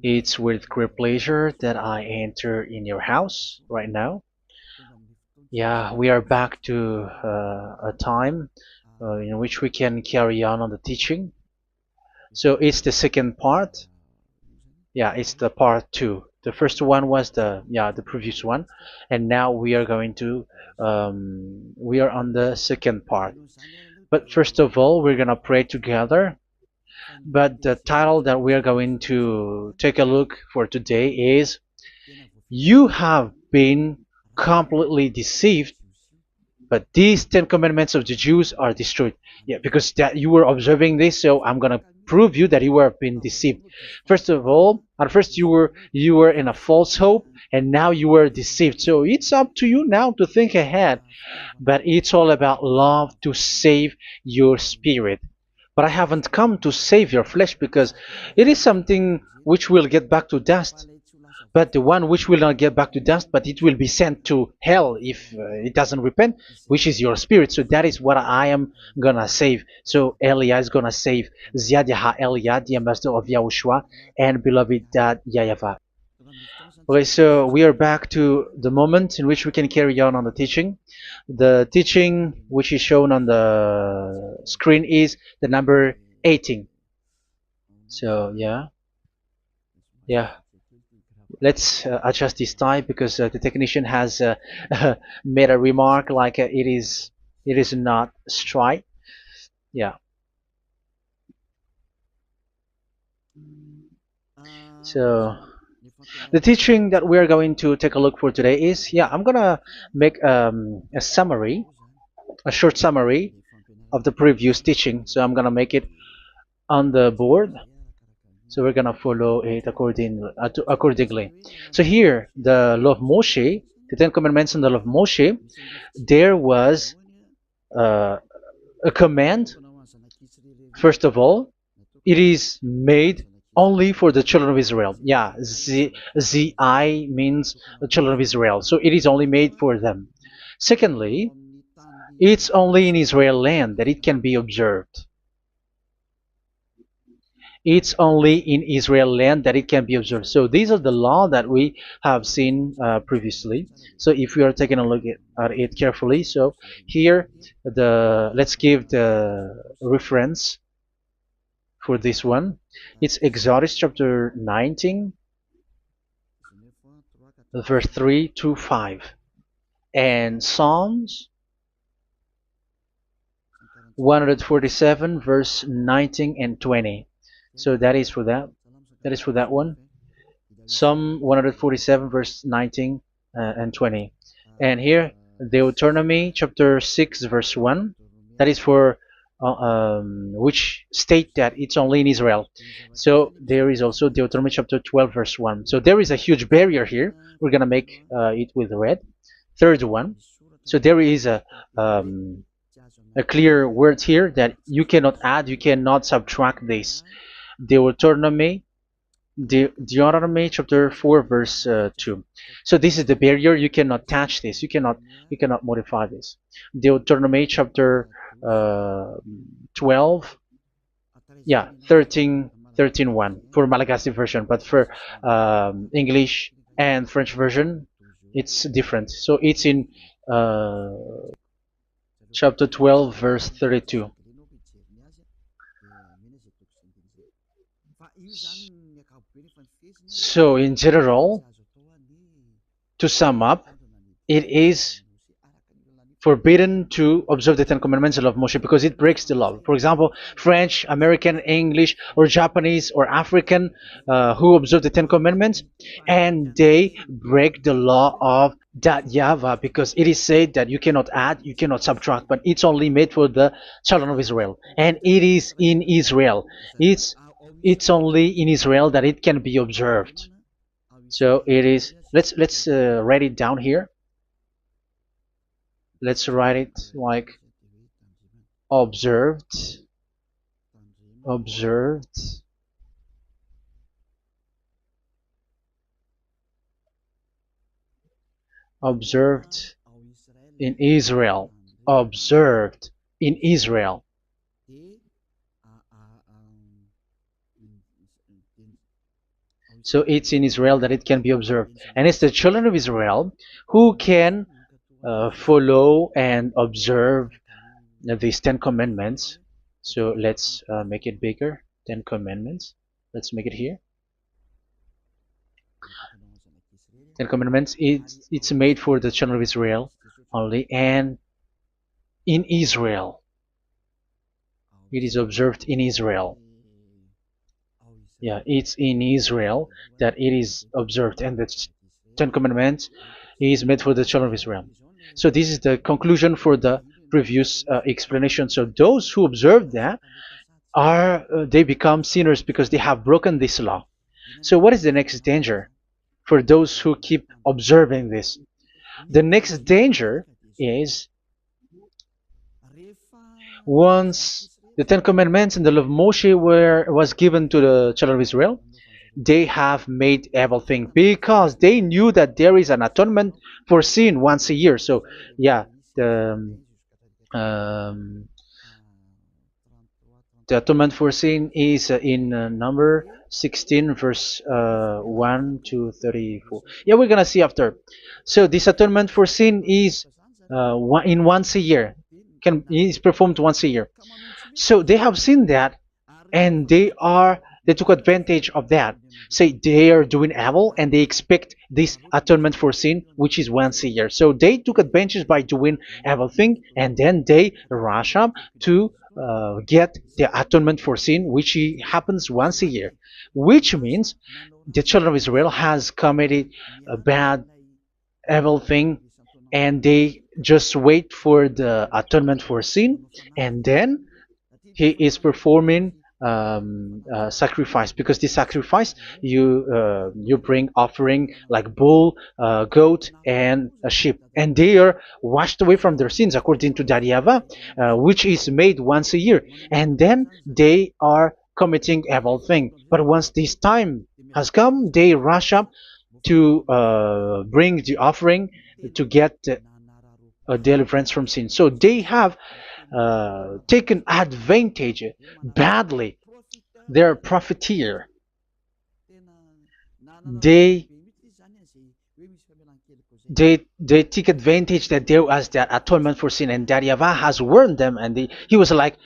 It's with great pleasure that I enter in your house right now. Yeah, we are back to a time in which we can carry on the teaching. So it's the second part. Yeah, it's the part two. The first one was the previous one, and now we are going to we are on the second part. But first of all, we're gonna pray together. But the title that we are going to take a look for today is "You have been completely deceived, but these 10 commandments of the Jews are destroyed." Yeah, because that you were observing this, so I'm gonna prove you that you were being deceived. First of all, at first you were in a false hope, and now you were deceived. So it's up to you now to think ahead. But it's all about love to save your spirit. But I haven't come to save your flesh, because it is something which will get back to dust. But the one which will not get back to dust, but it will be sent to hell if it doesn't repent, which is your spirit. So that is what I am gonna save. So Elia is gonna save Ziadiha Elia, the ambassador of Yahushua, and beloved dad YAHVAH. Okay, so we are back to the moment in which we can carry on the teaching. The teaching which is shown on the screen is the number 18. So yeah, let's adjust this time, because the technician has made a remark like it is not straight. Yeah. So the teaching that we are going to take a look for today is, I'm gonna make a summary, a short summary of the previous teaching. So I'm gonna make it on the board. So we're gonna follow it accordingly. So here, the law of Moshe, the Ten Commandments and the law of Moshe, there was uh, a command. First of all, it is made only for the children of Israel. Yeah, Z I means the children of Israel. So it is only made for them. Secondly, it's only in Israel land that it can be observed. It's only in Israel land that it can be observed. So these are the law that we have seen previously. So if we are taking a look at it carefully, so here let's give the reference for this one. It's Exodus chapter 19, verse 3 to 5, and Psalms 147, verse 19 and 20. So that is for that. That is for that one. Psalm 147, verse 19 and 20. And here, Deuteronomy chapter 6, verse 1. That is for which state that it's only in Israel. So there is also Deuteronomy chapter 12, verse 1. So there is a huge barrier here. We're going to make it with red. Third one. So there is a clear word here that you cannot add, you cannot subtract this. Deuteronomy chapter 4, verse 2. So this is the barrier. You cannot touch this. You cannot modify this. Deuteronomy chapter 12, 13:1 for Malagasy version, but for English and French version, it's different. So it's in chapter 12, verse 32. So in general, to sum up, it is forbidden to observe the Ten Commandments of Moshe because it breaks the law. For example, French, American, English, or Japanese or African who observe the Ten Commandments, and they break the law of that YAHVAH, because it is said that you cannot add, you cannot subtract, but it's only made for the children of Israel, and it is in Israel. It's only in Israel that it can be observed. So it is. Let's write it down here. Let's write it like observed, observed, observed in Israel, observed in Israel. So it's in Israel that it can be observed. And it's the children of Israel who can follow and observe these 10 commandments. So let's make it bigger. 10 commandments. Let's make it here. 10 commandments. It's made for the children of Israel only, and in Israel. It is observed in Israel. Yeah, it's in Israel that it is observed, and the 10 commandments is made for the children of Israel. So this is the conclusion for the previous explanation. So those who observe that are they become sinners because they have broken this law. So what is the next danger for those who keep observing this? The next danger is once the Ten Commandments and the law of Moshe was given to the children of Israel, they have made everything because they knew that there is an atonement for sin once a year. So yeah, um, the atonement for sin is in number 16 verse 1 to 34. Yeah, we're gonna see after. So this atonement for sin is once a year, is performed once a year. So they have seen that, and they took advantage of that. Say they are doing evil and they expect this atonement for sin, which is once a year. So they took advantage by doing evil thing, and then they rush up to get the atonement for sin, which happens once a year, which means the children of Israel has committed a bad evil thing, and they just wait for the atonement for sin, and then he is performing sacrifice, because this sacrifice you bring offering like bull, goat, and a sheep, and they are washed away from their sins according to that YAHVAH, which is made once a year, and then they are committing evil thing. But once this time has come, they rush up to bring the offering to get deliverance from sin. So they have taken advantage badly. They're profiteer. They they take advantage that there was that atonement for sin, and that YAHVAH has warned them, and he was like,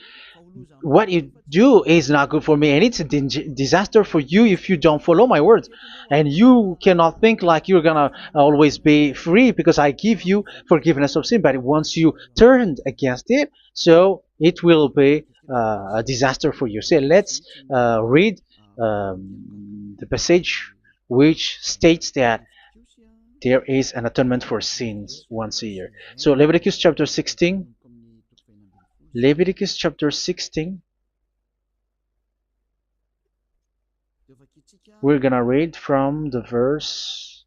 what you do is not good for me, and it's a disaster for you if you don't follow my words, and you cannot think like you're gonna always be free because I give you forgiveness of sin, but once you turned against it, so it will be a disaster for you. So let's read the passage which states that there is an atonement for sins once a year. So Leviticus chapter 16. Leviticus chapter 16. We're gonna read from the verse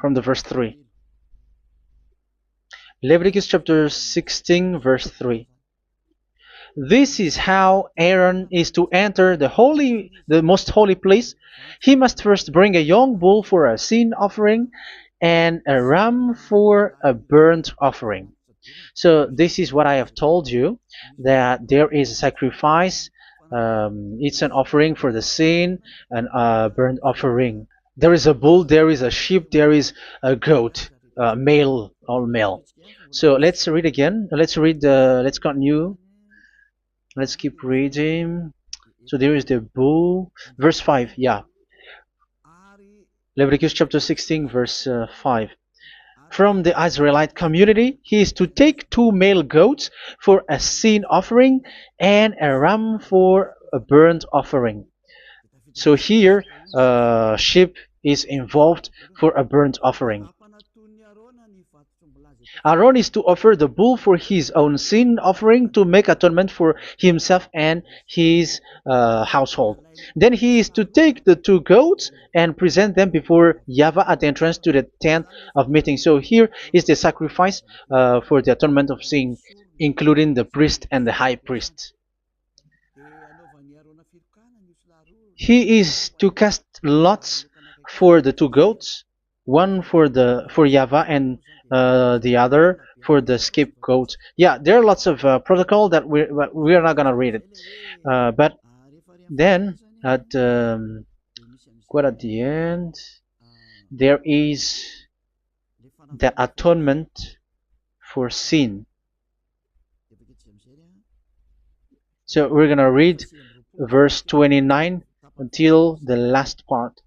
3. Leviticus chapter 16 verse 3. This is how Aaron is to enter the most holy place. He must first bring a young bull for a sin offering and a ram for a burnt offering. So this is what I have told you, that there is a sacrifice. It's an offering for the sin, and a burnt offering. There is a bull, there is a sheep, there is a goat, male, all male. So let's read again. Let's continue. Let's keep reading. So there is the bull, verse 5. Yeah, Leviticus chapter 16 verse 5. From the Israelite community, he is to take 2 male goats for a sin offering and a ram for a burnt offering. So here, sheep is involved for a burnt offering. Aaron is to offer the bull for his own sin offering to make atonement for himself and his household. Then he is to take the 2 goats and present them before YAHVAH at the entrance to the tent of meeting. So here is the sacrifice for the atonement of sin, including the priest and the high priest. He is to cast lots for the 2 goats, one for YAHVAH and the other for the scapegoat. Yeah, there are lots of protocol that we are not gonna read it, but then at quite at the end, there is the atonement for sin. So we're gonna read verse 29 until the last part.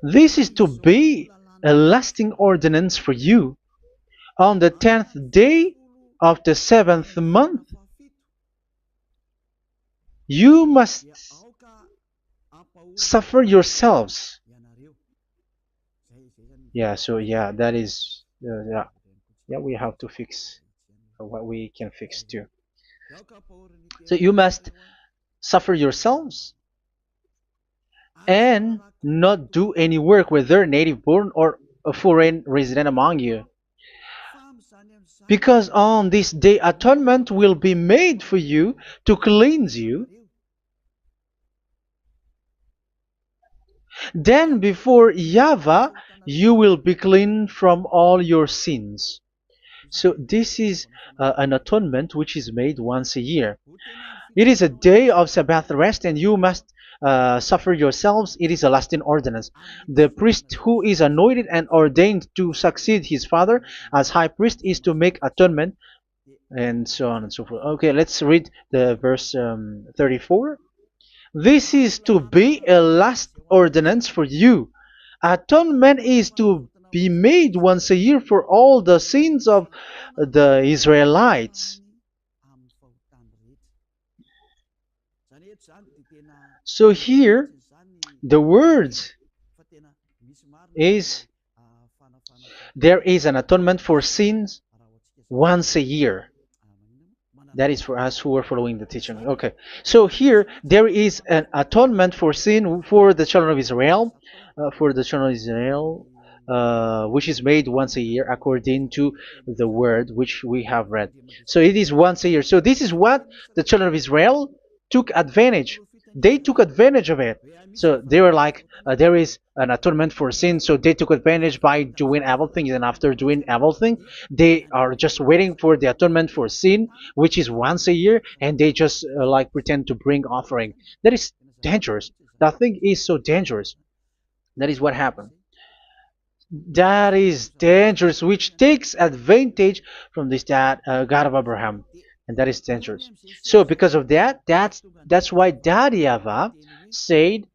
This is to be a lasting ordinance for you. On the 10th day of the 7th month, you must suffer yourselves. Yeah, so yeah, that is, yeah, we have to fix what we can fix too. So you must suffer yourselves and not do any work, whether native born or a foreign resident among you. Because on this day atonement will be made for you to cleanse you. Then before YAHVAH you will be clean from all your sins. So this is an atonement which is made once a year. It is a day of Sabbath rest, and you must suffer yourselves. It is a lasting ordinance. The priest who is anointed and ordained to succeed his father as high priest is to make atonement, and so on and so forth. Okay, let's read the verse 34. This is to be a last ordinance for you. Atonement is to be made once a year for all the sins of the Israelites. So here, the words is there is an atonement for sins once a year. That is for us who are following the teaching. Okay, so here there is an atonement for sin for the children of Israel, which is made once a year according to the word which we have read. So it is once a year. So this is what the children of Israel took advantage. They took advantage of it. So they were like, there is an atonement for sin, so they took advantage by doing evil things, and after doing evil things, they are just waiting for the atonement for sin, which is once a year, and they just like pretend to bring offering. That is dangerous. That thing is so dangerous. That is what happened. That is dangerous, which takes advantage from this God of Abraham, and that is dangerous. So because of that, that's why Daddy YAHVAH said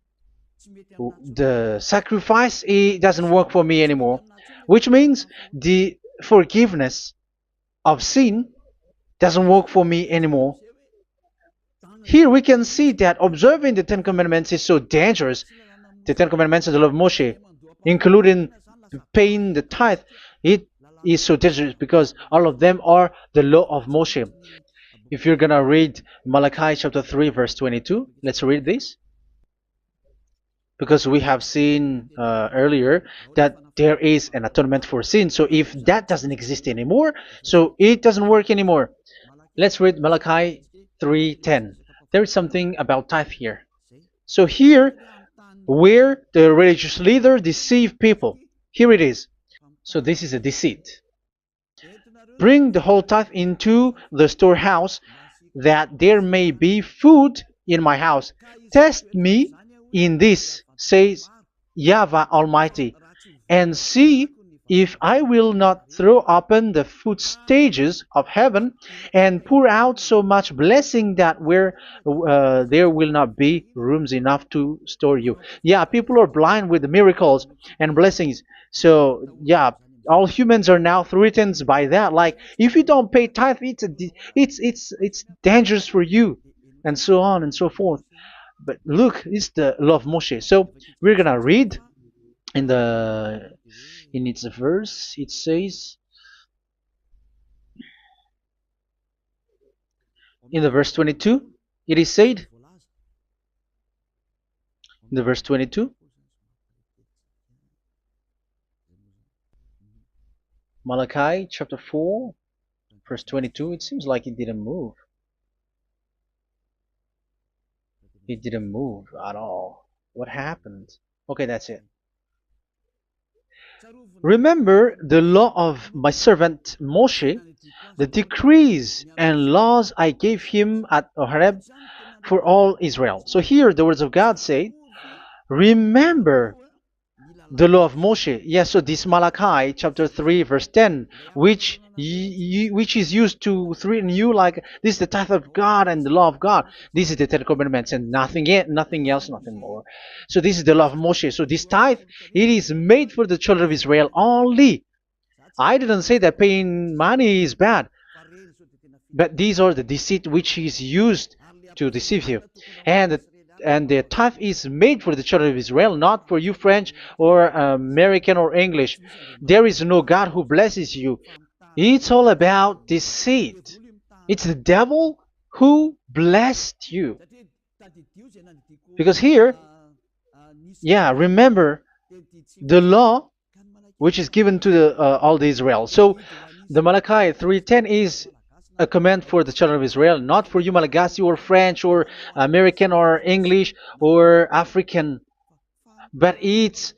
the sacrifice, it doesn't work for me anymore, which means the forgiveness of sin doesn't work for me anymore. Here we can see that observing the Ten Commandments is so dangerous. The Ten Commandments and the law of Moshe, including paying the tithe, it is so dangerous because all of them are the law of Moshe. If you're gonna read Malachi chapter 3 verse 22, let's read this. Because we have seen earlier that there is an atonement for sin. So if that doesn't exist anymore, so it doesn't work anymore. Let's read Malachi 3:10. There is something about tithe here. So here, where the religious leader deceive people, here it is. So this is a deceit. Bring the whole tithe into the storehouse, that there may be food in my house. Test me in this, says YAHVAH Almighty, and see if I will not throw open the food stages of heaven and pour out so much blessing that where there will not be rooms enough to store you. Yeah, people are blind with the miracles and blessings. So yeah, all humans are now threatened by that. Like, if you don't pay tithe, it's dangerous for you, and so on and so forth. But look, it's the law of Moshe. So we're gonna read in its verse. It says in the verse 22. It is said in the verse 22. Malachi chapter 4 verse 22. It seems like it didn't move. It didn't move at all. What happened? Okay, that's it. Remember the law of my servant Moshe, the decrees and laws I gave him at Horeb for all Israel. So here the words of God say, remember the law of Moshe. Yes, so this Malachi chapter 3 verse 10, which is used to threaten you like this is the tithe of God and the law of God. This is the Ten Commandments and nothing yet, nothing else, nothing more. So this is the law of Moshe. So this tithe, it is made for the children of Israel only. I didn't say that paying money is bad, but these are the deceit which is used to deceive you. And the tithe is made for the children of Israel, not for you French or American or English. There is no God who blesses you. It's all about deceit. It's the devil who blessed you. Because here, yeah, remember the law which is given to all the Israel. So the Malachi 3:10 is a command for the children of Israel, not for you Malagasy or French or American or English or African, but it's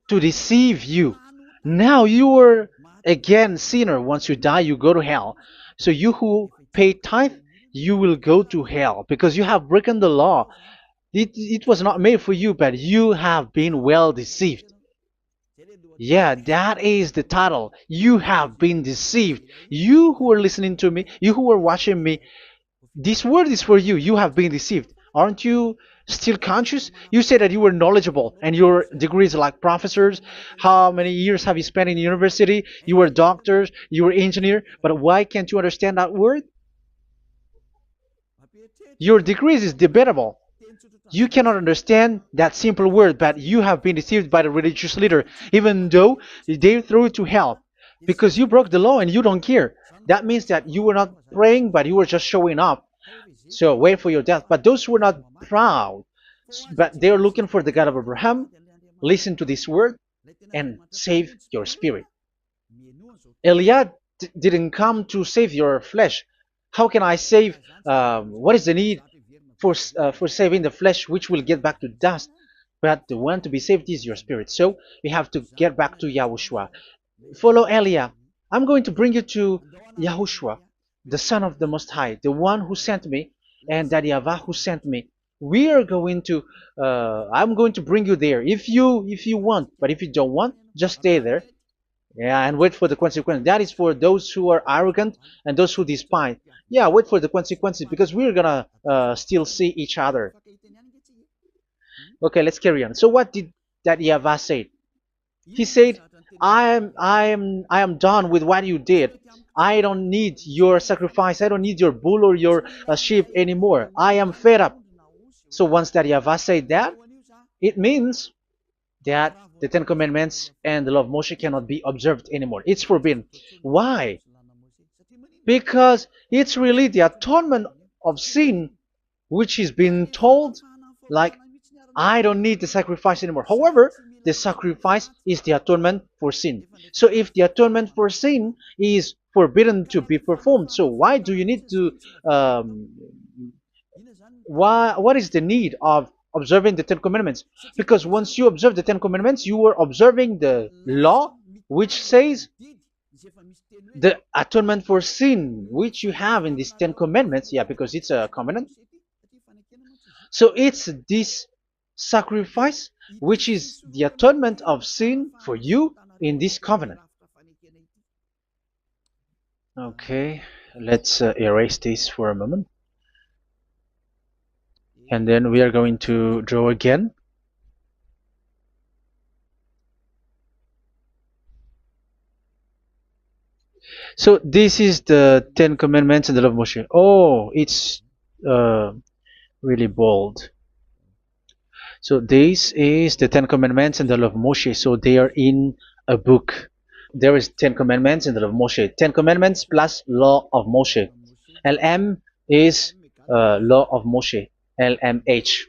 to deceive you. Now you are again sinner. Once you die, you go to hell. So you who pay tithe, you will go to hell because you have broken the law. It was not made for you, but you have been well deceived. Yeah, that is the title. You have been deceived. You who are listening to me, you who are watching me, this word is for you. You have been deceived. Aren't you still conscious? You say that you were knowledgeable and your degrees are like professors. How many years have you spent in university? You were doctors, you were engineer, but why can't you understand that word? Your degrees is debatable. You cannot understand that simple word, but you have been deceived by the religious leader, even though they threw you to hell because you broke the law and you don't care. That means that you were not praying, but you were just showing up. So wait for your death. But those who are not proud, but they are looking for the God of Abraham, listen to this word and save your spirit. Eliad didn't come to save your flesh. How can I save? What is the need for saving the flesh, which will get back to dust? But the one to be saved is your spirit. So we have to get back to YAHOSHUAH. Follow Eliah. I'm going to bring you to YAHOSHUAH, the Son of the Most High, the one who sent me, and that YAHVAH who sent me. We are going to. I'm going to bring you there if you want, but if you don't want, just stay there. Yeah, and wait for the consequence. That is for those who are arrogant and those who despise. Yeah, wait for the consequences because we're gonna still see each other. Okay, let's carry on. So what did that YAHVAH say? He said, I am done with what you did. I don't need your sacrifice. I don't need your bull or your sheep anymore. I am fed up. So once that YAHVAH said that, it means that the Ten Commandments and the law of Moshe cannot be observed anymore. It's forbidden. Why? Because it's really the atonement of sin which is being told, like, I don't need the sacrifice anymore. However, the sacrifice is the atonement for sin. So if the atonement for sin is forbidden to be performed, so why do you need to what is the need of observing the Ten Commandments? Because once you observe the Ten Commandments, you are observing the law which says the atonement for sin which you have in these Ten Commandments. Yeah, because it's a covenant. So it's this sacrifice which is the atonement of sin for you in this covenant. Okay, let's erase this for a moment. And then we are going to draw again. So this is the Ten Commandments and the law of Moshe. Oh, it's really bold. So this is the Ten Commandments and the law of Moshe. So they are in a book. There is Ten Commandments and the law of Moshe. Ten Commandments plus law of Moshe. LM is law of Moshe. LMH.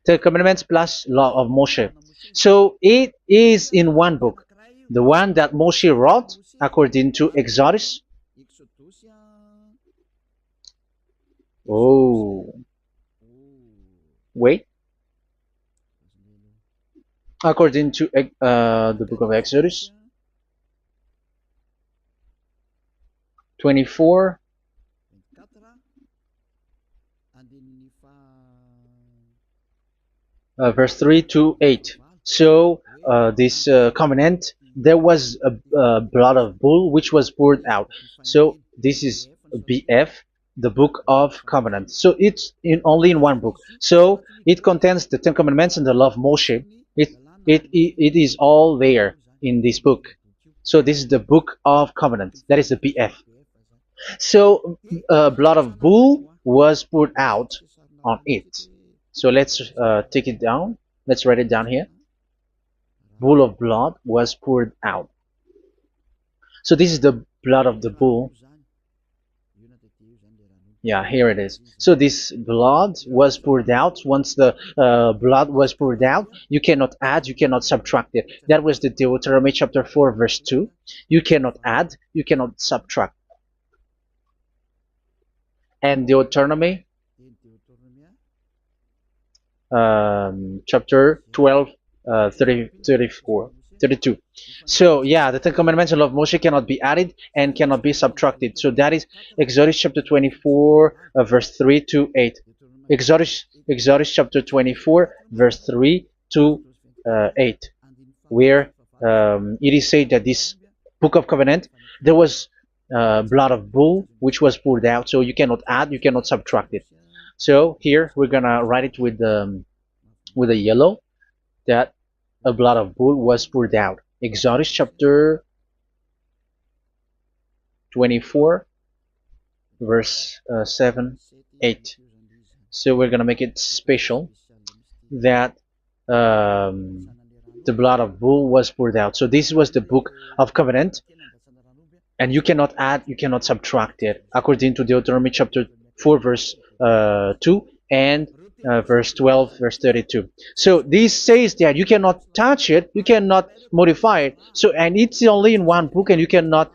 Ten Commandments plus law of Moshe. So it is in one book. The one that Moshe wrote according to Exodus. Oh, wait. According to the book of Exodus. 24, verse 3 to 8. So this covenant, there was a blood of bull which was poured out. So this is BF, the book of covenant. So it's only in one book. So it contains the Ten Commandments and the law of Moshe. It is all there in this book. So this is the book of covenant. That is the BF. So blood of bull was poured out on it. So let's take it down. Let's write it down here. Bull of blood was poured out. So this is the blood of the bull. Yeah, here it is. So this blood was poured out. Once the blood was poured out, you cannot add, you cannot subtract it. That was the Deuteronomy chapter 4, verse 2. You cannot add, you cannot subtract. And Deuteronomy chapter 12, 32. So yeah, the Ten Commandments and law of Moshe cannot be added and cannot be subtracted. So that is Exodus chapter 24, verse 3 to 8. Exodus chapter 24, verse 3 to 8, where it is said that this book of covenant, there was blood of bull which was poured out. So you cannot add, you cannot subtract it. So here we're gonna write it with a yellow, that a blood of bull was poured out. Exodus chapter 24, verse 7, 8. So we're gonna make it special that the blood of bull was poured out. So this was the book of covenant, and you cannot add, you cannot subtract it, according to Deuteronomy chapter 4, verse 2 and verse 12, verse 32. So this says that you cannot touch it, you cannot modify it. So, and it's only in one book, and you cannot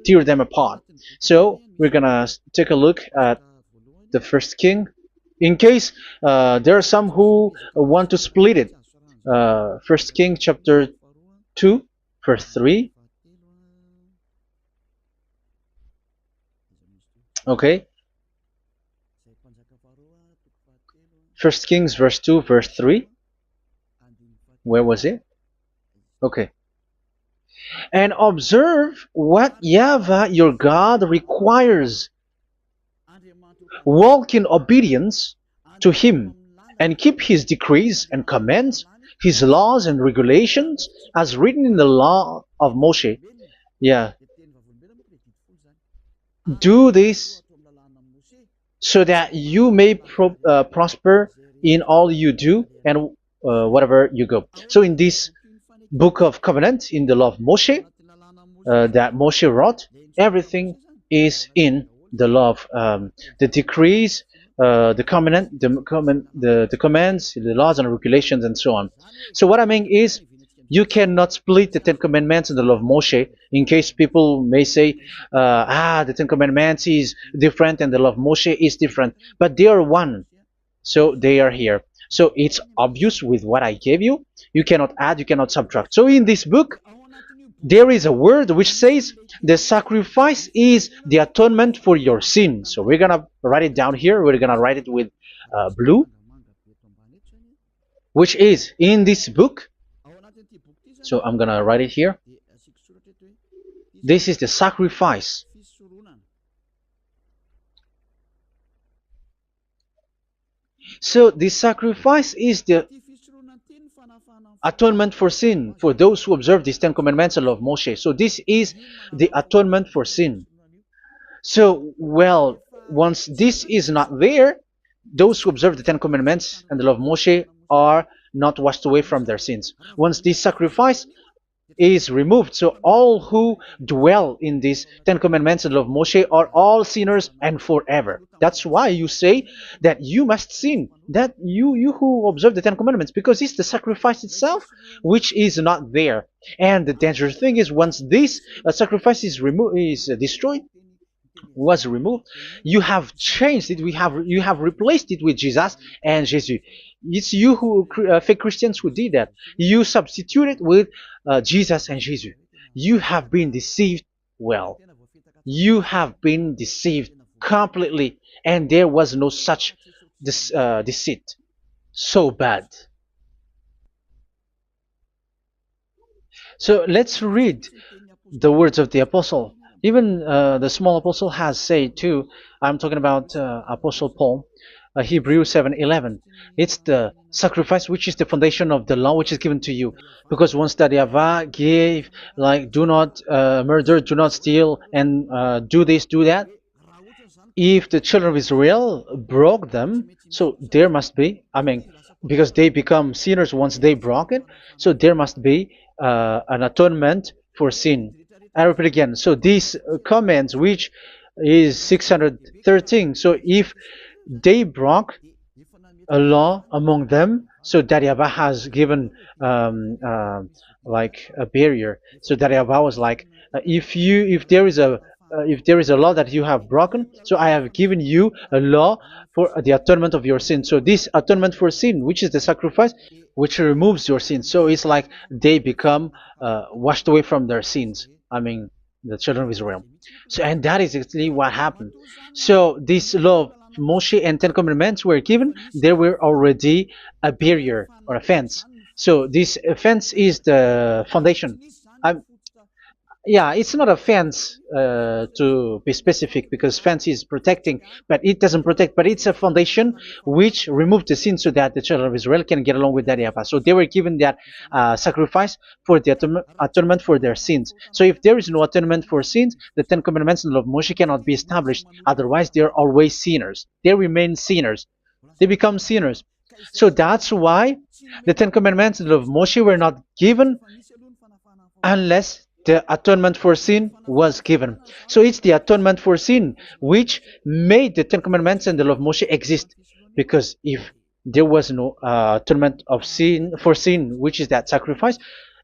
tear them apart. So we're gonna take a look at the first king, in case there are some who want to split it. First King chapter 2, verse 3. Okay. First Kings verse 2, verse 3. Where was it? Okay. And observe what YAHVAH your God requires. Walk in obedience to Him, and keep His decrees and commands, His laws and regulations, as written in the law of Moshe. Yeah. Do this so that you may prosper in all you do and whatever you go. So in this book of covenant, in the law of Moshe, that Moshe wrote, everything is in the law of the decrees, the covenant, the commands, the laws and regulations, and so on. So what I mean is, you cannot split the Ten Commandments and the law of Moshe, in case people may say, the Ten Commandments is different and the law of Moshe is different, but they are one. So they are here. So it's obvious with what I gave you. You cannot add, you cannot subtract. So in this book, there is a word which says the sacrifice is the atonement for your sin. So we're gonna write it down here. We're gonna write it with blue, which is in this book. So I'm gonna write it here. This is the sacrifice. So the sacrifice is the atonement for sin, for those who observe these Ten Commandments and law of Moshe. So this is the atonement for sin. So, well, once this is not there, those who observe the Ten Commandments and the law of Moshe are not washed away from their sins. Once this sacrifice is removed, so all who dwell in these Ten Commandments and law of Moshe are all sinners and forever. That's why you say that you must sin, that you who observe the Ten Commandments, because it's the sacrifice itself which is not there. And the dangerous thing is, once this sacrifice is destroyed, was removed, you have changed it. You have replaced it with Jesus and Jesus. It's you who fake Christians who did that. You substituted with Jesus and Jesus. You have been deceived well. You have been deceived completely, and there was no such deceit. So bad. So let's read the words of the apostle. Even the small apostle has said too. I'm talking about Apostle Paul, Hebrews 7:11. It's the sacrifice which is the foundation of the law which is given to you. Because once that Yahweh gave, like, do not murder, do not steal, and do this, do that. If the children of Israel broke them, so there must be, I mean, because they become sinners once they broke it, so there must be an atonement for sin. I repeat again. So these comments, which is 613, so if they broke a law among them, so that Yahweh has given like a barrier. So that Yahweh was like, if there is a law that you have broken, so I have given you a law for the atonement of your sin. So this atonement for sin, which is the sacrifice, which removes your sins. So it's like they become washed away from their sins. I mean, the children of Israel. So, and that is actually what happened. So this law of Moshe and Ten Commandments were given. There were already a barrier or a fence. So this fence is the foundation. I'm, yeah, it's not a fence to be specific, because fence is protecting, but it doesn't protect. But it's a foundation which removed the sin so that the children of Israel can get along with that Yahweh. So they were given that sacrifice for the atonement for their sins. So if there is no atonement for sins, the Ten Commandments and the law of Moshe cannot be established. Otherwise, they are always sinners. They remain sinners. They become sinners. So that's why the Ten Commandments and the law of Moshe were not given unless the atonement for sin was given. So it's the atonement for sin which made the Ten Commandments and the law of Moshe exist. Because if there was no atonement of sin for sin, which is that sacrifice,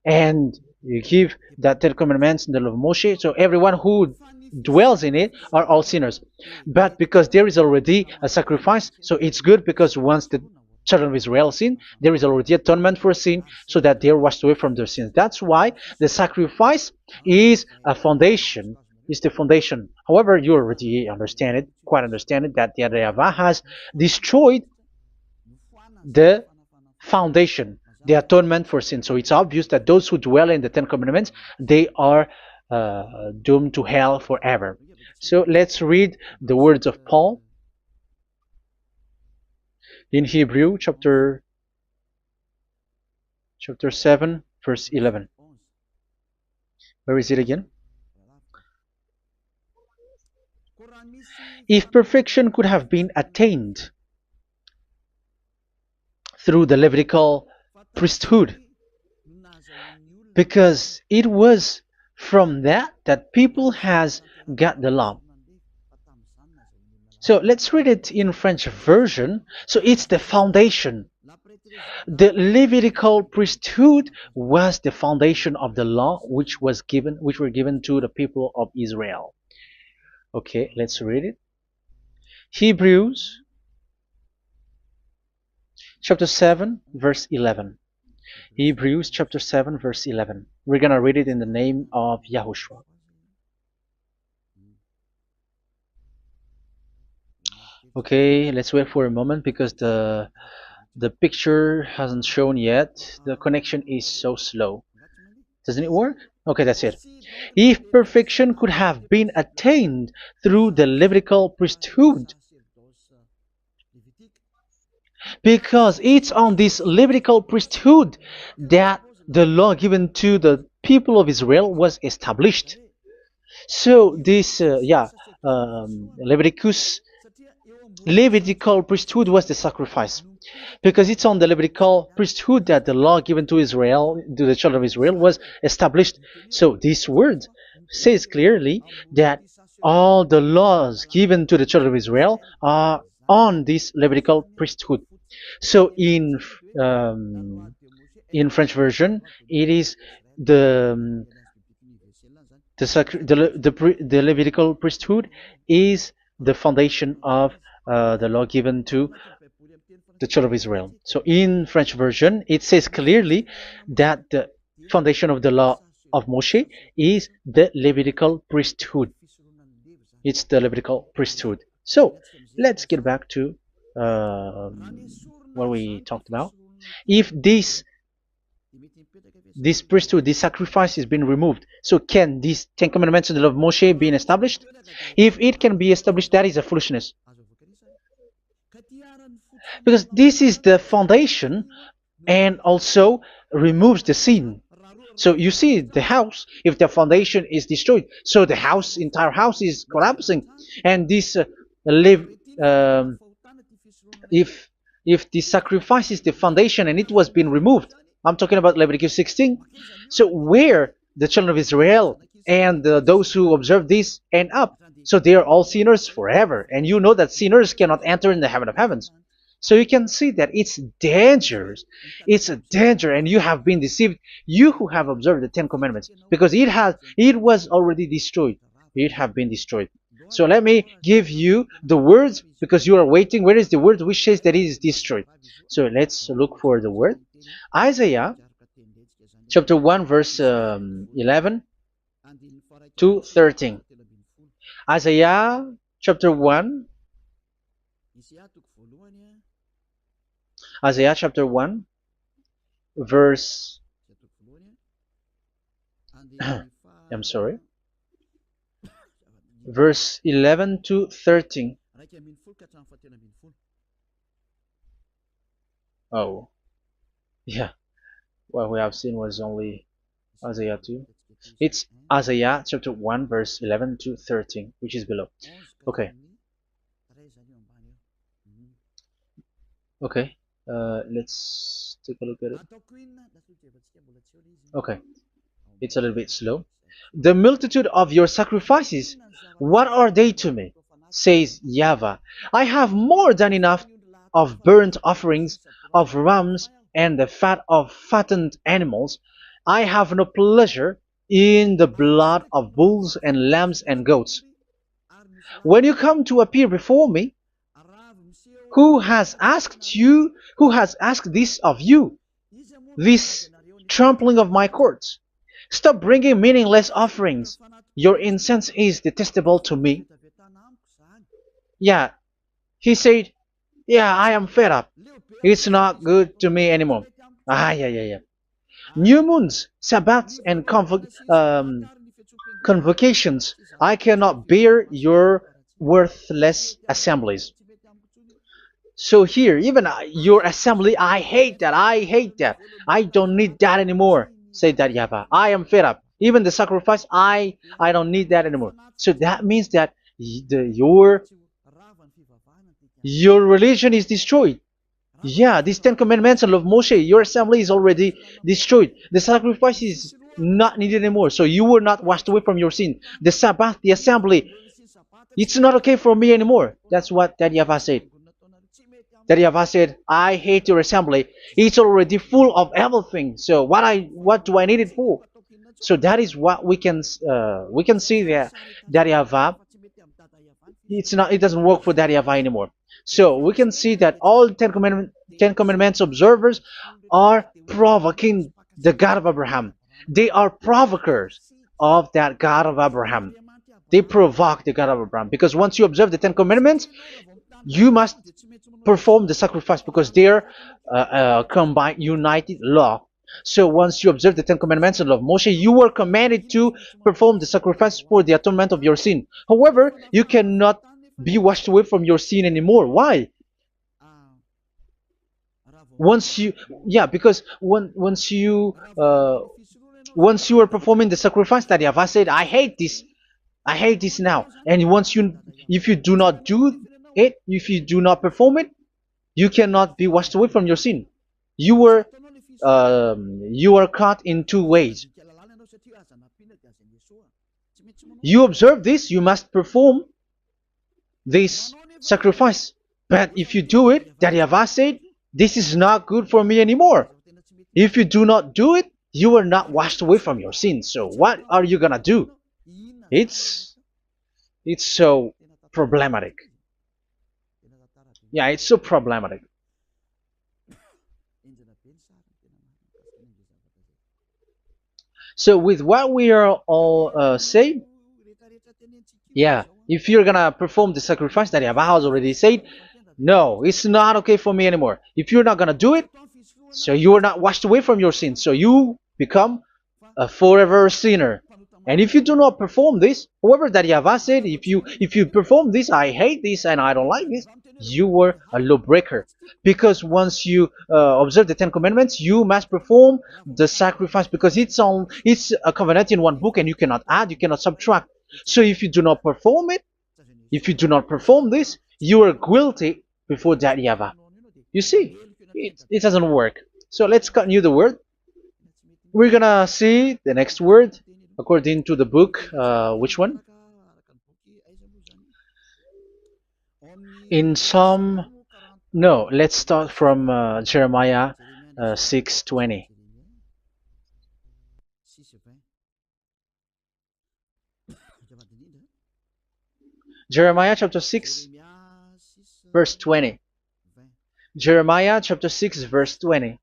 and you give that Ten Commandments and the law of Moshe, so everyone who dwells in it are all sinners. But because there is already a sacrifice, so it's good, because once the children of Israel sin, there is already atonement for sin, so that they are washed away from their sins. That's why the sacrifice is a foundation, is the foundation. However, you already understand it, quite understand it, that the Yahweh has destroyed the foundation, the atonement for sin. So it's obvious that those who dwell in the Ten Commandments, they are doomed to hell forever. So let's read the words of Paul in Hebrew chapter 7 verse 11. Where is it again? If perfection could have been attained through the Levitical priesthood, because it was from that people has got the law. So let's read it in French version. So it's the foundation. The Levitical priesthood was the foundation of the law which were given to the people of Israel. Okay, let's read it. Hebrews chapter 7 verse 11. Hebrews chapter 7 verse 11. We're going to read it in the name of YAHOSHUAH. Okay, let's wait for a moment, because the picture hasn't shown yet. The connection is so slow. Doesn't it work? Okay, that's it. If perfection could have been attained through the Levitical priesthood, because it's on this Levitical priesthood that the law given to the people of Israel was established. So this, Levitical priesthood was the sacrifice, because it's on the Levitical priesthood that the law given to Israel, to the children of Israel, was established. So this word says clearly that all the laws given to the children of Israel are on this Levitical priesthood. So in French version, it is the Levitical priesthood is the foundation of the law given to the children of Israel. So in French version, it says clearly that the foundation of the law of Moshe is the Levitical priesthood. It's the Levitical priesthood. So let's get back to what we talked about. If this priesthood, this sacrifice is being removed, so can these Ten Commandments and the law of Moshe be established? If it can be established, that is a foolishness. Because this is the foundation and also removes the sin. So you see the house, if the foundation is destroyed, so the entire house is collapsing, and this live if the sacrifice is the foundation and it was being removed, I'm talking about Leviticus 16. So where the children of Israel and those who observe this end up? So they are all sinners forever, and you know that sinners cannot enter in the heaven of heavens. So you can see that it's dangerous. It's a danger, and you have been deceived. You who have observed the Ten Commandments, because it was already destroyed. It have been destroyed. So let me give you the words, because you are waiting. Where is the word which says that it is destroyed? So let's look for the word. Isaiah chapter 1 verse 11 to 13. Isaiah chapter 1. Isaiah chapter 1 verse I'm sorry, verse 11 to 13. Oh, yeah. What we have seen was only Isaiah 2. It's Isaiah chapter 1 verse 11 to 13, which is below. Okay. Okay. Let's take a look at it. Okay. It's a little bit slow. The multitude of your sacrifices, what are they to me? Says YAHVAH. I have more than enough of burnt offerings, of rams, and the fat of fattened animals. I have no pleasure in the blood of bulls and lambs and goats. When you come to appear before me, who has asked this of you, this trampling of my courts? Stop bringing meaningless offerings. Your incense is detestable to me. Yeah, he said, yeah, I am fed up. It's not good to me anymore. Yeah. New moons, Sabbaths, and convocations. I cannot bear your worthless assemblies. So here, even your assembly, I hate that. I hate that. I don't need that anymore. Say that, YAHVAH. I am fed up. Even the sacrifice, I don't need that anymore. So that means that your religion is destroyed. Yeah, these Ten Commandments and of Moshe, your assembly is already destroyed. The sacrifice is not needed anymore. So you were not washed away from your sin. The Sabbath, the assembly, it's not okay for me anymore. That's what that YAHVAH said. That YAHVAH said, I hate your assembly. It's already full of everything. So what do I need it for? So that is what we can see there. That YAHVAH, it doesn't work for that YAHVAH anymore. So we can see that all Ten Commandments observers are provoking the God of Abraham. They are provokers of that God of Abraham. They provoke the God of Abraham, because once you observe the Ten Commandments, you must perform the sacrifice, because they're combined, united law. So once you observe the Ten Commandments and love Moshe, you were commanded to perform the sacrifice for the atonement of your sin. However, you cannot be washed away from your sin anymore. Why? Because once you are performing the sacrifice, that YAHVAH said, I hate this now. And if you do not do it, if you do not perform it, you cannot be washed away from your sin. You are caught in two ways. You observe this, you must perform this sacrifice. But if you do it, that YAHVAH said, this is not good for me anymore. If you do not do it, you are not washed away from your sins. So what are you gonna do? It's so problematic. Yeah, it's so problematic. So with what we are all saying, yeah, if you're gonna perform the sacrifice that YAHVAH has already said, no, it's not okay for me anymore. If you're not gonna do it, so you are not washed away from your sins, so you become a forever sinner. And if you do not perform this, however that YAHVAH said, if you perform this, I hate this and I don't like this, you were a lawbreaker. Because once you observe the Ten Commandments, you must perform the sacrifice, because it's a covenant in one book, and you cannot add, you cannot subtract. So if you do not perform it, if you do not perform this, you are guilty before that YAHVAH. You see, it doesn't work. So let's continue the word. We're gonna see the next word according to the book. Which one? In Psalm. No, let's start from Jeremiah 6:20. Jeremiah chapter 6, verse 20. Jeremiah chapter 6, verse 20.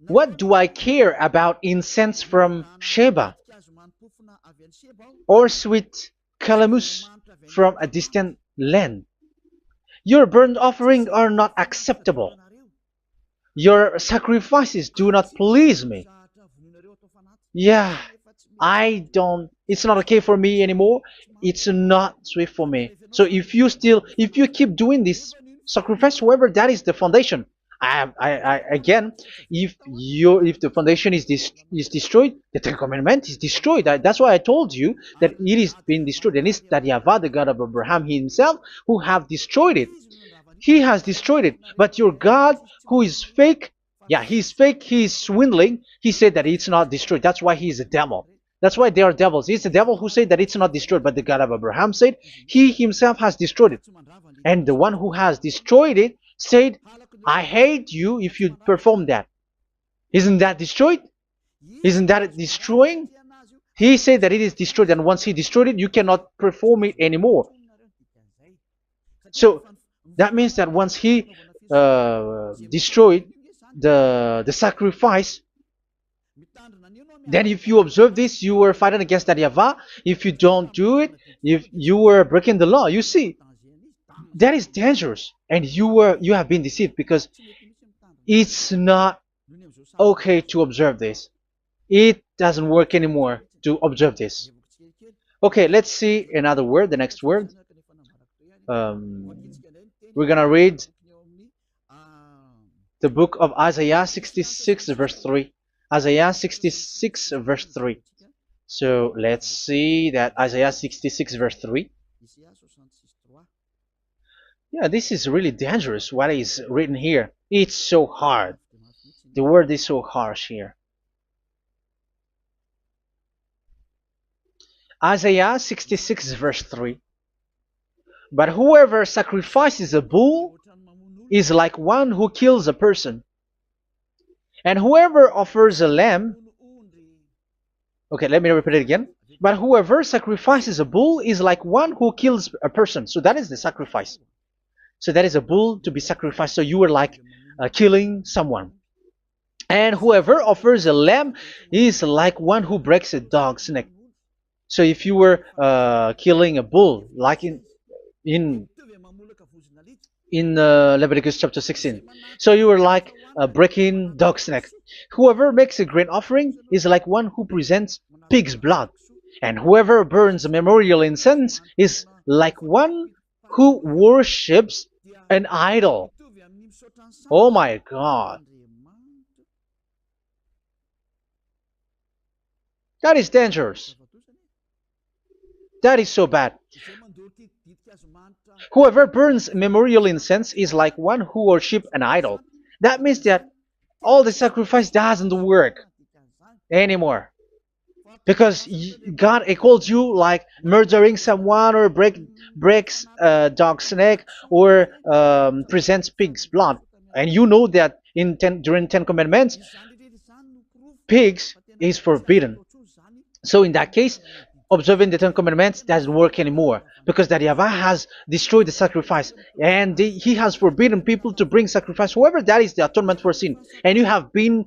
What do I care about incense from Sheba, or sweet calamus from a distant land? Your burnt offerings are not acceptable. Your sacrifices do not please me. Yeah, it's not okay for me anymore. It's not sweet for me. So if you keep doing this sacrifice, however, that is the foundation. Again, if the foundation is destroyed, the Ten Commandment is destroyed. That's why I told you that it is being destroyed, and it's that YAHVAH, the God of Abraham himself, who have destroyed it. He has destroyed it. But your God, who is fake, yeah, he's fake, he's swindling. He said that it's not destroyed. That's why he is a devil. That's why they are devils. It's the devil who said that it's not destroyed, but the God of Abraham said he himself has destroyed it. And the one who has destroyed it said, I hate you if you perform that. Isn't that destroyed? Isn't that destroying? He said that it is destroyed, and once he destroyed it, you cannot perform it anymore. So that means that once he destroyed the sacrifice, then if you observe this, you were fighting against that YAHVAH. If you don't do it, if you were breaking the law, you see, that is dangerous, and you have been deceived, because it's not okay to observe this. It doesn't work anymore to observe this. Okay, let's see another word, the next word. We're gonna read the book of Isaiah 66 verse 3. Isaiah 66 verse 3. So let's see that Isaiah 66 verse 3. Yeah, this is really dangerous what is written here. It's so hard. The word is so harsh here. Isaiah 66 verse 3. But whoever sacrifices a bull is like one who kills a person. And whoever offers a lamb... Okay, let me repeat it again. But whoever sacrifices a bull is like one who kills a person. So that is the sacrifice. So that is a bull to be sacrificed. So you were like killing someone. And whoever offers a lamb is like one who breaks a dog's neck. So if you were killing a bull, like in Leviticus chapter 16, so you were like breaking dog's neck. Whoever makes a grain offering is like one who presents pig's blood. And whoever burns a memorial incense is like one who worships an idol. Oh my God. That is dangerous. That is so bad. Whoever burns memorial incense is like one who worships an idol. That means that all the sacrifice doesn't work anymore. Because God calls you like murdering someone, or breaks a dog's neck, or presents pig's blood. And you know that during 10 Commandments, pigs is forbidden. So in that case, observing the Ten Commandments doesn't work anymore because that Yahweh has destroyed the sacrifice and he has forbidden people to bring sacrifice. However, that is the atonement for sin, and you have been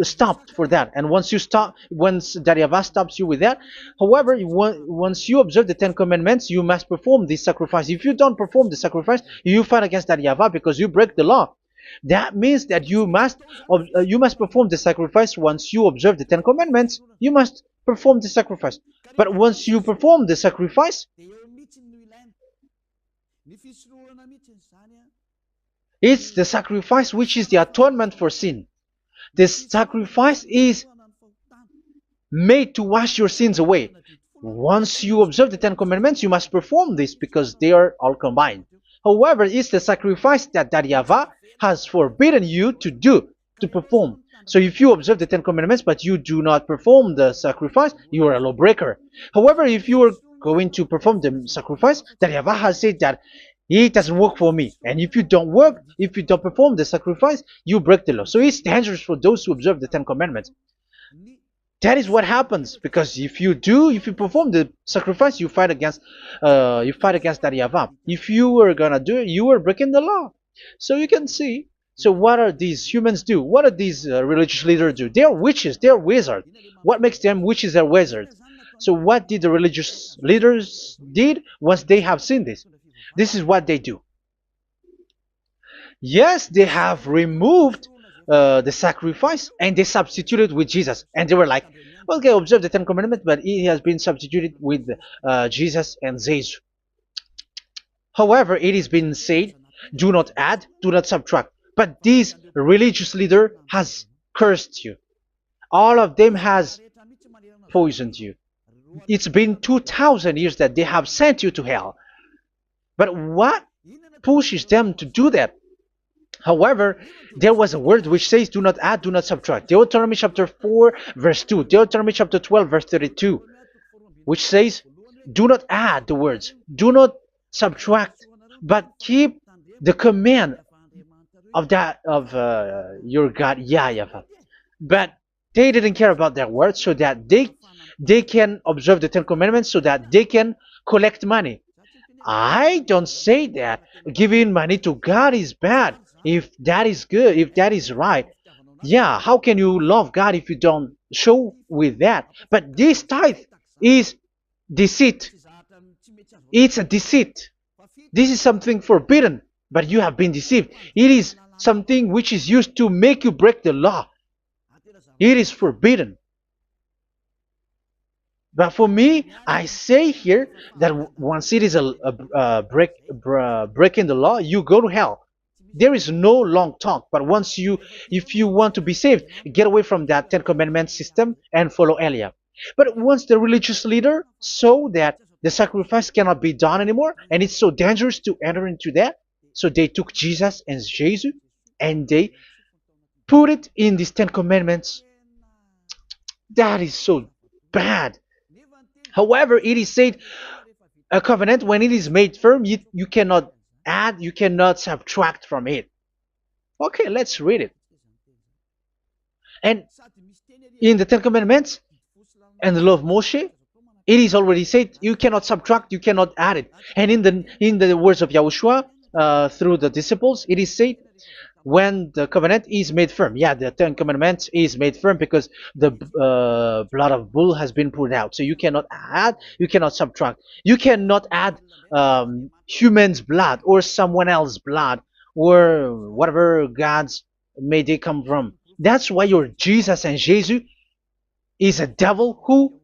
stopped for that. And once you stop, once that Yahweh stops you with that, however, once you observe the Ten Commandments, you must perform this sacrifice. If you don't perform the sacrifice, you fight against that Yahweh because you break the law. That means that you must perform the sacrifice. Once you observe the Ten Commandments, you must perform the sacrifice. But once you perform the sacrifice, it's the sacrifice which is the atonement for sin. This sacrifice is made to wash your sins away. Once you observe the Ten Commandments, you must perform this because they are all combined. However, it's the sacrifice that Yahweh has forbidden you to do, to perform. So if you observe the Ten Commandments but you do not perform the sacrifice, you are a lawbreaker. However, if you are going to perform the sacrifice, that Yahweh has said that it doesn't work for me. And if you don't perform the sacrifice, you break the law. So it's dangerous for those who observe the Ten Commandments. That is what happens, because if you perform the sacrifice, you fight against that Yahweh. If you were gonna do it, you are breaking the law. So you can see. So what are these humans do? What are these religious leaders do? They are witches. They are wizards. What makes them witches and wizards? So what did the religious leaders did once they have seen this? This is what they do. Yes, they have removed the sacrifice and they substituted with Jesus, and they were like, okay, observe the Ten Commandments, but it has been substituted with Jesus and Jesus. However, it is been said, do not add, do not subtract. But this religious leader has cursed you. All of them has poisoned you. It's been 2,000 years that they have sent you to hell. But what pushes them to do that? However, there was a word which says, do not add, do not subtract. Deuteronomy chapter 4, verse 2. Deuteronomy chapter 12, verse 32. Which says, do not add the words, do not subtract, but keep the command of your God, YAHVAH. But they didn't care about their words, so that they can observe the Ten Commandments, so that they can collect money. I don't say that giving money to God is bad. If that is good, if that is right, yeah, how can you love God if you don't show with that? But this tithe is deceit. It's a deceit. This is something forbidden, but you have been deceived. It is something which is used to make you break the law. It is forbidden. But for me, I say here that once it is breaking the law, you go to hell. There is no long talk. But if you want to be saved, get away from that Ten Commandments system and follow Eliab. But once the religious leader saw that the sacrifice cannot be done anymore, and it's so dangerous to enter into that, so they took Jesus and Jesus and they put it in these Ten Commandments. That is so bad. However, it is said a covenant, when it is made firm, you cannot add, you cannot subtract from it. Okay, let's read it. And in the Ten Commandments and the law of Moshe, it is already said you cannot subtract, you cannot add it. And in the words of YAHOSHUAH through the disciples, it is said when the covenant is made firm. Yeah, the Ten Commandments is made firm because the blood of bull has been poured out. So you cannot add, you cannot subtract. You cannot add human's blood or someone else's blood or whatever gods may they come from. That's why your Jesus and Jesus is a devil who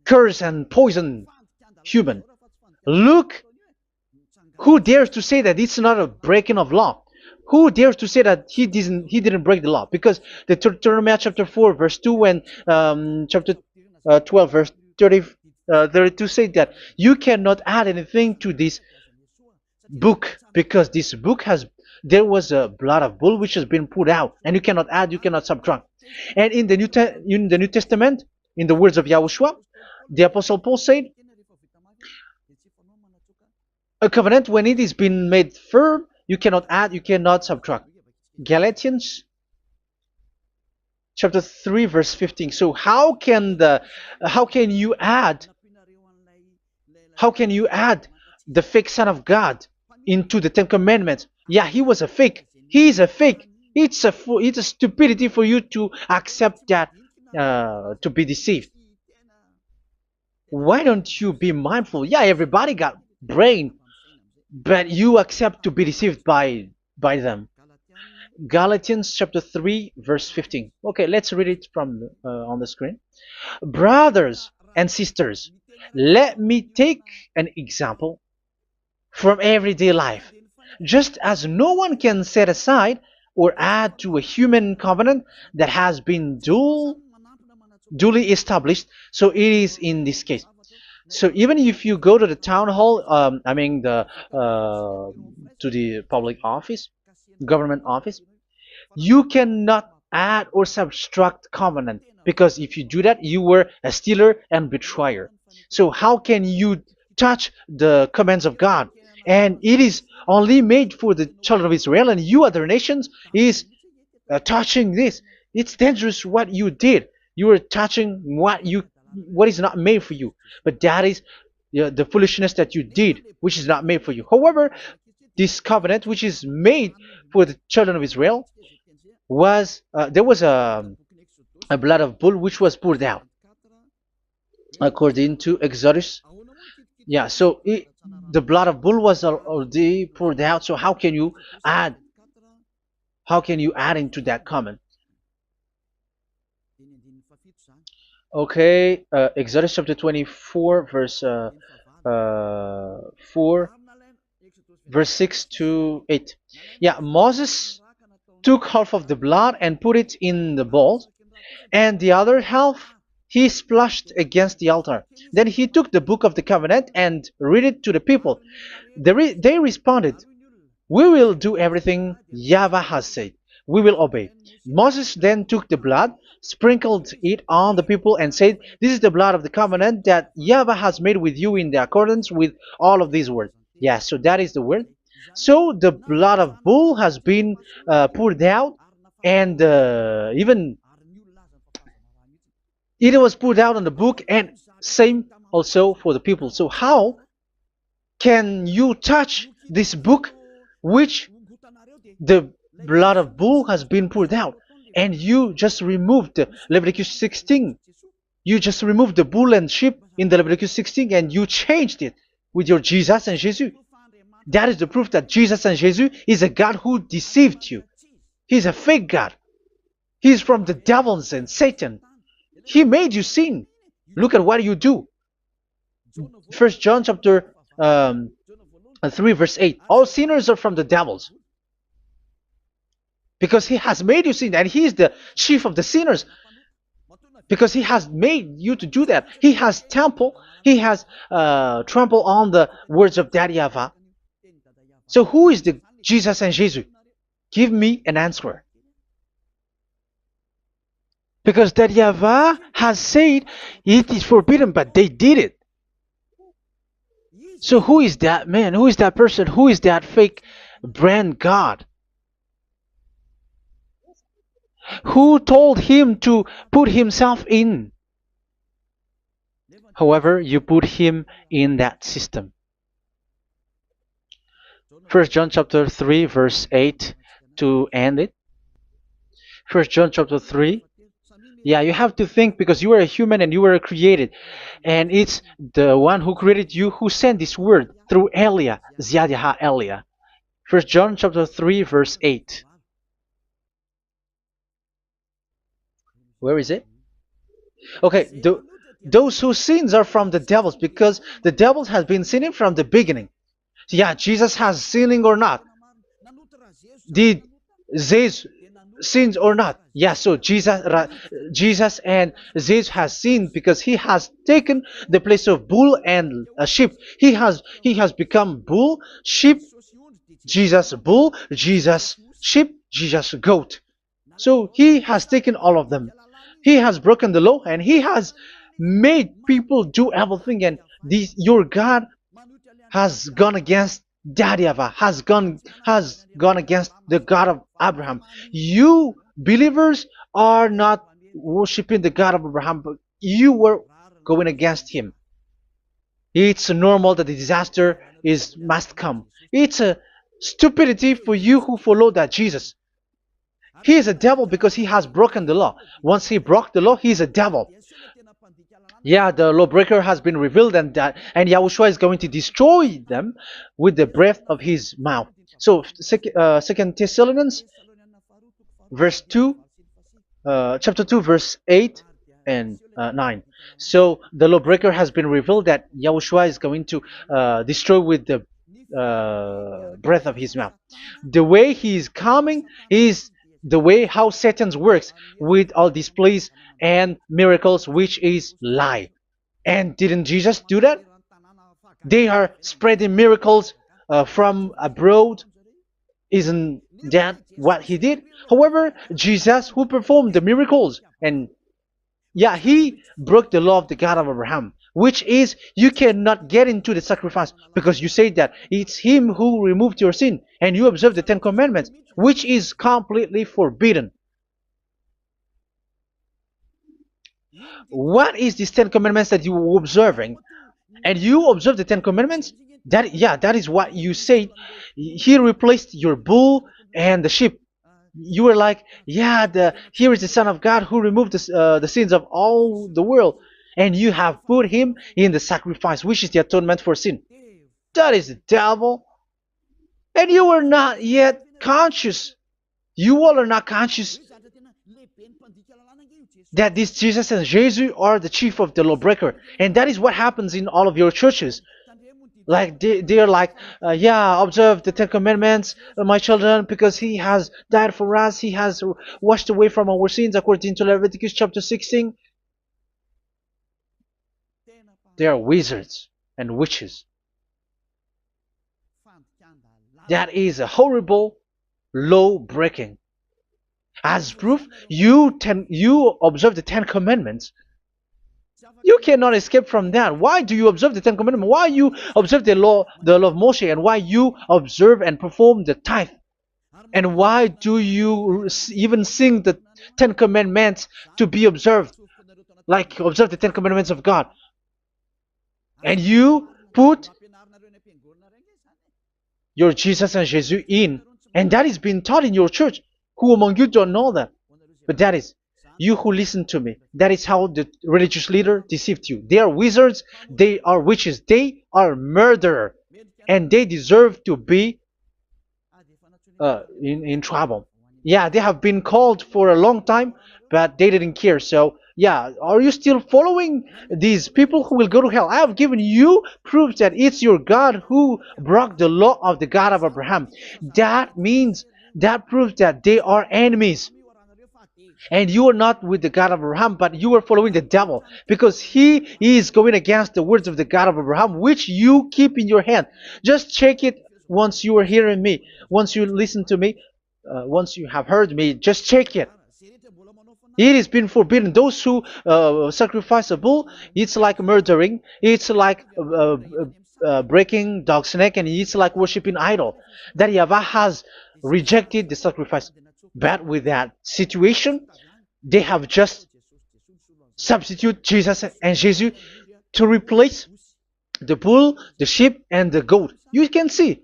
curse and poison human. Look, who dares to say that it's not a breaking of law? Who dares to say that he didn't break the law? Because the Deuteronomy chapter 4 verse 2 and chapter 12 verse 32 say that you cannot add anything to this book, because this book there was a blood of bull which has been put out, and you cannot add, you cannot subtract. And in the New Testament, in the words of YAHOSHUAH, the Apostle Paul said, a covenant, when it is been made firm, you cannot add, you cannot subtract. Galatians chapter 3 verse 15. So how can you add How can you add the fake Son of God into the Ten Commandments? Yeah, he was a fake. He is a fake. It's a stupidity for you to accept that, to be deceived. Why don't you be mindful? Yeah, everybody got brain, but you accept to be deceived by them. Galatians chapter 3 verse 15. Okay, let's read it from on the screen. Brothers and sisters, let me take an example from everyday life. Just as no one can set aside or add to a human covenant that has been duly established, so it is in this case. So even if you go to the town hall, I mean to the public office, government office, you cannot add or subtract covenant, because if you do that, you were a stealer and betrayer. So how can you touch the commands of God? And it is only made for the children of Israel, and you other nations is touching this. It's dangerous what you did. You are touching what is not made for you. But that is the foolishness that you did, which is not made for you. However, this covenant, which is made for the children of Israel, was there was a blood of bull which was poured out according to Exodus. Yeah, so the blood of bull was already poured out. So add how can you add into that comment? Okay, Exodus chapter 24 verse 4, verse 6 to 8. Yeah, Moses took half of the blood and put it in the bowl, and the other half he splashed against the altar. Then he took the book of the covenant and read it to the people. They responded, "We will do everything YAHVAH has said. We will obey." Moses then took the blood, sprinkled it on the people, and said, "This is the blood of the covenant that YAHVAH has made with you in the accordance with all of these words." Yeah, so that is the word. So the blood of bull has been poured out, and even it was poured out on the book, and same also for the people. So how can you touch this book which the blood of bull has been poured out, and you just removed Leviticus 16? You just removed the bull and sheep in the Leviticus 16, and you changed it with your Jesus and Jesus. That is the proof that Jesus and Jesus is a God who deceived you. He's a fake God. He's from the devils and Satan. He made you sin. Look at what you do. First John chapter 3 verse 8. All sinners are from the devils, because he has made you sin, and he is the chief of the sinners, because he has made you to do that. He has trampled on the words of Daddy Yahvah. So who is the Jesus and Jesus? Give me an answer. Because Daddy Yahvah has said it is forbidden, but they did it. So who is that man? Who is that person? Who is that fake brand God? Who told him to put himself in? However, you put him in that system. First John chapter 3 verse 8 to end it. First John chapter 3. Yeah, you have to think, because you are a human and you were created. And it's the one who created you who sent this word through Elia, Ziadiha Elia. First John chapter 3 verse 8. Where is it? Okay, those whose sins are from the devils, because the devils has been sinning from the beginning. Yeah, Jesus has sinning or not? Did Zeus sins or not? Yeah, so Jesus and Zeus has sinned, because he has taken the place of bull and a sheep. He has become bull, sheep, Jesus bull, Jesus sheep, Jesus goat. So he has taken all of them. He has broken the law, and he has made people do everything. And your God has gone against Dadiava, has gone against the God of Abraham. You believers are not worshiping the God of Abraham, but you were going against him. It's normal that the disaster is must come. It's a stupidity for you who follow that Jesus. He is a devil because he has broken the law. Once he broke the law, he is a devil. Yeah, the lawbreaker has been revealed, and Yahushua is going to destroy them with the breath of his mouth. So, Second Thessalonians, verse 2, chapter 2, verse 8 and 9. So the lawbreaker has been revealed that Yahushua is going to destroy with the breath of his mouth. The way he is coming is the way how Satan works with all displays and miracles, which is lie. And didn't Jesus do that? They are spreading miracles from abroad. Isn't that what he did? However, Jesus who performed the miracles, and yeah, he broke the law of the God of Abraham, which is you cannot get into the sacrifice because you say that it's him who removed your sin and you observe the Ten Commandments, which is completely forbidden. What is these Ten Commandments that you were observing? And you observe the Ten Commandments? That is what you said. He replaced your bull and the sheep. You were like, yeah, here is the Son of God who removed the sins of all the world, and you have put him in the sacrifice, which is the atonement for sin. That is the devil, and you are not yet conscious. You all are not conscious that this Jesus and Jesus are the chief of the lawbreaker, and that is what happens in all of your churches. Like they are like, yeah, observe the Ten Commandments, my children, because he has died for us. He has washed away from our sins, according to Leviticus chapter 16. They are wizards and witches. That is a horrible law breaking. As proof, you observe the Ten Commandments. You cannot escape from that. Why do you observe the Ten Commandments? Why you observe the law of Moshe, and why you observe and perform the tithe? And why do you even sing the Ten Commandments to be observed? Like observe the Ten Commandments of God. And you put your Jesus and Jesus in. And that is being taught in your church. Who among you don't know that? But that is you who listen to me. That is how the religious leader deceived you. They are wizards. They are witches. They are murderers. And they deserve to be in trouble. Yeah, they have been called for a long time, but they didn't care. So, yeah, are you still following these people who will go to hell? I have given you proof that it's your God who broke the law of the God of Abraham. That proves that they are enemies. And you are not with the God of Abraham, but you are following the devil, because he is going against the words of the God of Abraham, which you keep in your hand. Just check it once you are hearing me, once you listen to me, once you have heard me, just check it. It has been forbidden. Those who sacrifice a bull, it's like murdering, it's like breaking dog's neck, and it's like worshiping idol. That YAHVAH has rejected the sacrifice. But with that situation, they have just substitute Jesus and Jesus to replace the bull, the sheep, and the goat. You can see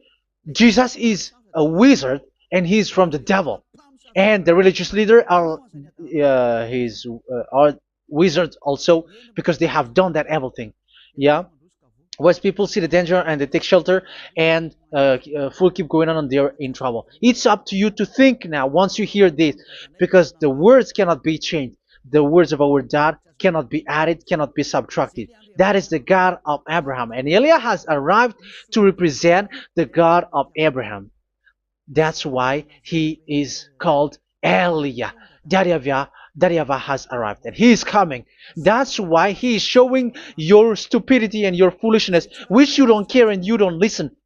Jesus is a wizard and he's from the devil, and the religious leader are wizards also, because they have done that evil thing. Yeah. Once people see the danger and they take shelter, and full keep going on, and they're in trouble. It's up to you to think now once you hear this, because the words cannot be changed. The words of our God cannot be added, cannot be subtracted. That is the God of Abraham, and Eliah has arrived to represent the God of Abraham. That's why he is called Eliah. YAHVAH has arrived, and he is coming. That's why he is showing your stupidity and your foolishness, which you don't care and you don't listen.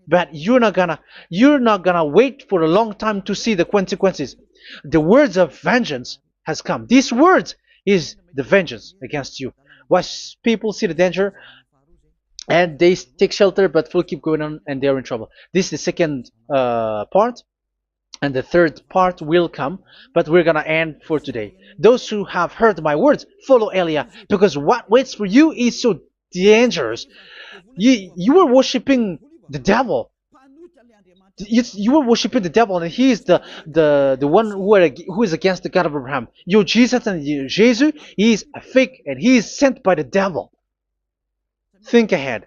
But you're not gonna wait for a long time to see the consequences. The words of vengeance has come. These words is the vengeance against you. Once people see the danger and they take shelter, but will keep going on, and they're in trouble. This is the second part. And the third part will come, but we're gonna end for today. Those who have heard my words, follow Eliah, because what waits for you is so dangerous. You were worshiping the devil. You were worshiping the devil, and he is the one who is against the God of Abraham. You Jesus and you, Jesus, he is a fake, and he is sent by the devil. Think ahead.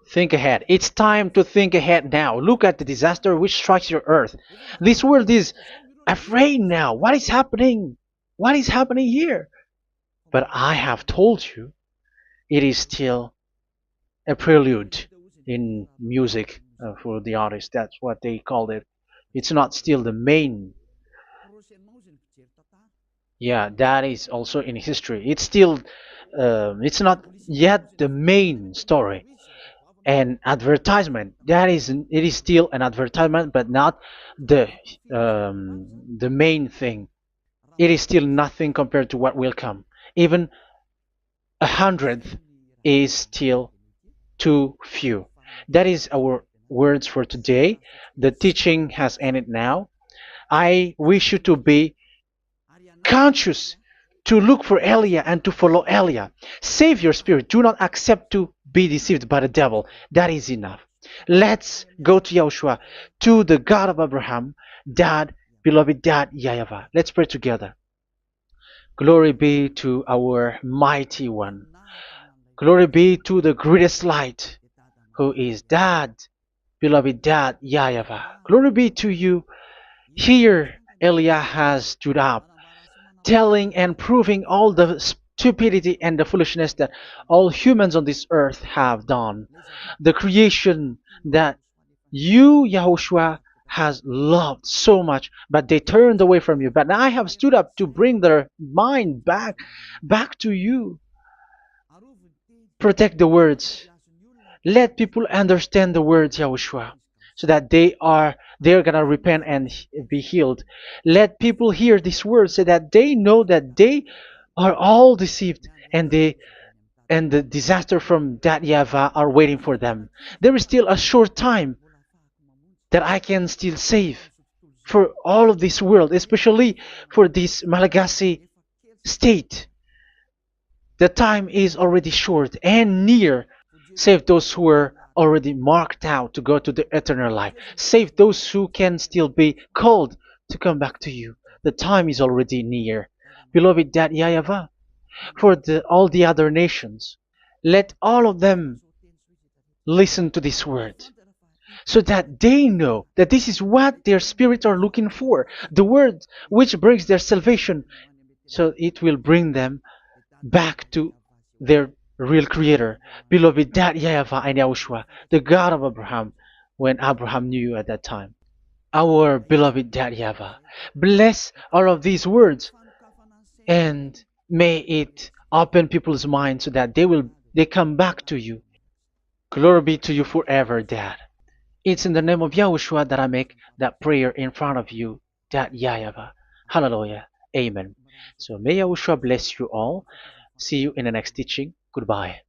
Think ahead. It's time to think ahead now. Look at the disaster which strikes your earth. This world is afraid now. What is happening? What is happening here? But I have told you, it is still a prelude in music for the artist. That's what they called it. It's not still the main. Yeah, that is also in history. It's still, it's not yet the main story. An advertisement, that is, it is still an advertisement, but not the the main thing. It is still nothing compared to what will come. Even a hundredth is still too few. That is our words for today. The teaching has ended now. I wish you to be conscious, to look for Elia and to follow Elia. Save your spirit. Do not accept to be deceived by the devil. That is enough. Let's go to Yahushua, to the God of Abraham, Dad, beloved Dad, YAHVAH. Let's pray together. Glory be to our mighty one. Glory be to the greatest light, who is Dad, beloved Dad, YAHVAH. Glory be to you. Here, Elia has stood up, telling and proving all the stupidity and the foolishness that all humans on this earth have done. The creation that you, Yahushua, has loved so much, but they turned away from you. But I have stood up to bring their mind back to you. Protect the words. Let people understand the words, Yahushua, so that they're gonna repent and be healed. Let people hear these words so that they know that they are all deceived, and the disaster from that YAHVAH are waiting for them. There is still a short time that I can still save for all of this world, especially for this Malagasy state. The time is already short and near. Save those who are already marked out to go to the eternal life. Save those who can still be called to come back to you. The time is already near. Beloved Dad YAHVAH, for all the other nations, let all of them listen to this word, so that they know that this is what their spirits are looking for, the word which brings their salvation, so it will bring them back to their real creator, beloved Dad YAHVAH and Yahushua, the God of Abraham, when Abraham knew you at that time. Our beloved Dad YAHVAH, bless all of these words, and may it open people's minds so that they come back to you. Glory be to you forever, Dad. It's in the name of Yahushua that I make that prayer in front of you, Dad YAHVAH. Hallelujah. Amen. So may Yahushua bless you all. See you in the next teaching. Goodbye.